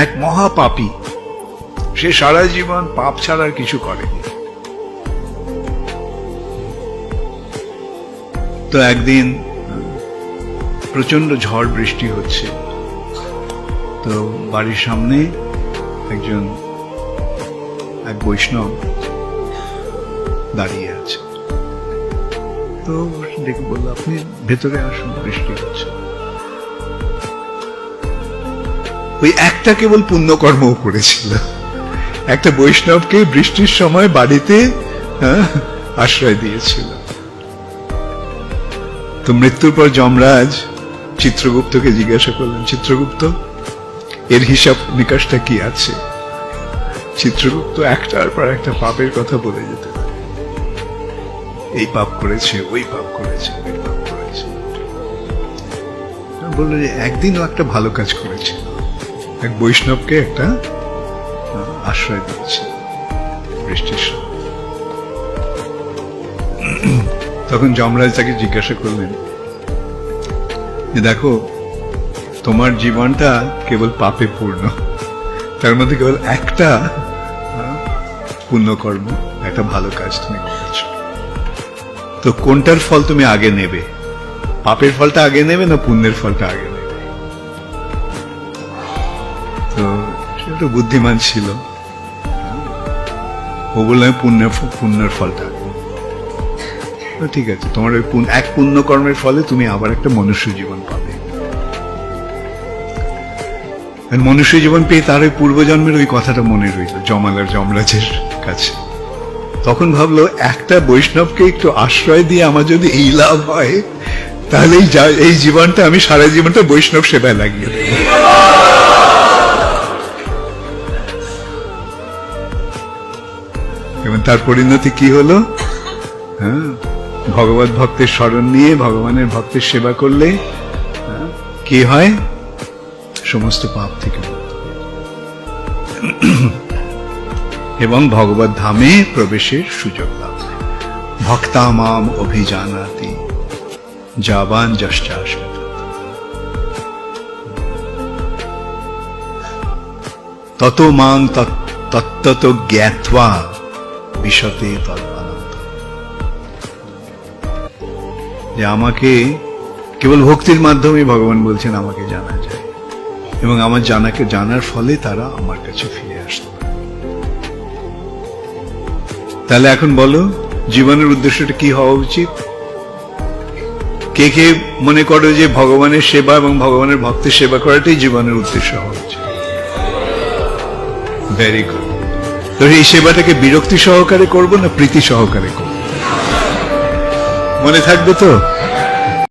এক মহাপাপী, সে সারা জীবন পাপ ছাড়া আর কিছু করেনি। তো একদিন প্রচন্ড ঝড় বৃষ্টি হচ্ছে, তো বাড়ির সামনে এক বৈষ্ণব দাঁড়িয়ে আছে। তো দেখে বললো, আপনি ভেতরে আসুন, বৃষ্টি হচ্ছে। ওই একটা কেবল পুণ্যকর্ম করেছিল, একটা বৈষ্ণবকে বৃষ্টির সময় বাড়িতে আশ্রয় দিয়েছিল। তো মৃত্যুর পর যমরাজ চিত্রগুপ্তকে জিজ্ঞাসা করলেন, চিত্রগুপ্ত, এর হিসাব নিকাশটা কি আছে? চিত্রগুপ্ত একটার পর একটা পাপের কথা বলে যেতে, এই পাপ করেছে, ওই পাপ করেছে, ওই পাপ করেছে। বললো যে একদিনও একটা ভালো কাজ করেছে, এক বৈষ্ণবকে একটা আশ্রয় দিয়েছে বৃষ্টির সময়। তখন যমরাজ তাকে জিজ্ঞাসা করলেন যে দেখো, তোমার জীবনটা কেবল পাপে পূর্ণ, তার মধ্যে কেবল একটা পুণ্যকর্ম, একটা ভালো কাজ তুমি করেছো। তো কোনটার ফল তুমি আগে নেবে? পাপের ফলটা আগে নেবে না পুণ্যের ফলটা আগে নেবে? তো সে একটু বুদ্ধিমান ছিল, ও বললো পুণ্যের ফলটা আগে। তো ঠিক আছে, তোমার ওই এক পুণ্যকর্মের ফলে তুমি আবার একটা মনুষ্য জীবন পাবে। মনুষ্য জীবন পেয়ে তার ওই পূর্বজন্মের ওই কথাটা মনে রইল জমাল আর যমরাজের কাছে। তখন ভাবলো, একটা বৈষ্ণবকে একটু আশ্রয় দিয়ে আমার যদি এই লাভ হয়, তাহলে এই জীবনটা আমি সারা জীবনটা বৈষ্ণব সেবায় লাগিয়ে দেব। এবং তার পরিণতি কি হলো? ভগবত ভক্তের স্মরণ নিয়ে ভগবানের ভক্তের সেবা করলে কি হয়? সমস্ত পাপ থেকে মুক্ত এবং ভগবত ধামে প্রবেশের সুযোগ লাভ। ভক্তা মাম অভিজানাতি যাবান যশ্চাস্মিত। তত মাং তত্তত জ্ঞাত্বা বিশতে তদ্বানন্ত। যে আমাকে কেবল ভক্তির মাধ্যমে ভগবান বলছেন আমাকে জানা যায়, এবং আমার জানার ফলে তারা আমার কাছে ফিরে আসতে পারে। তাহলে এখন বলো, জীবনের উদ্দেশ্যটা কি হওয়া উচিত? কে কে মনে করো যে ভগবানের সেবা এবং ভগবানের ভক্তের সেবা করাটাই জীবনের উদ্দেশ্য হওয়া উচিত? Very good. তো এই সেবাটাকে বিরক্তি সহকারে করবো না প্রীতি সহকারে করবো? মনে থাকবে তো?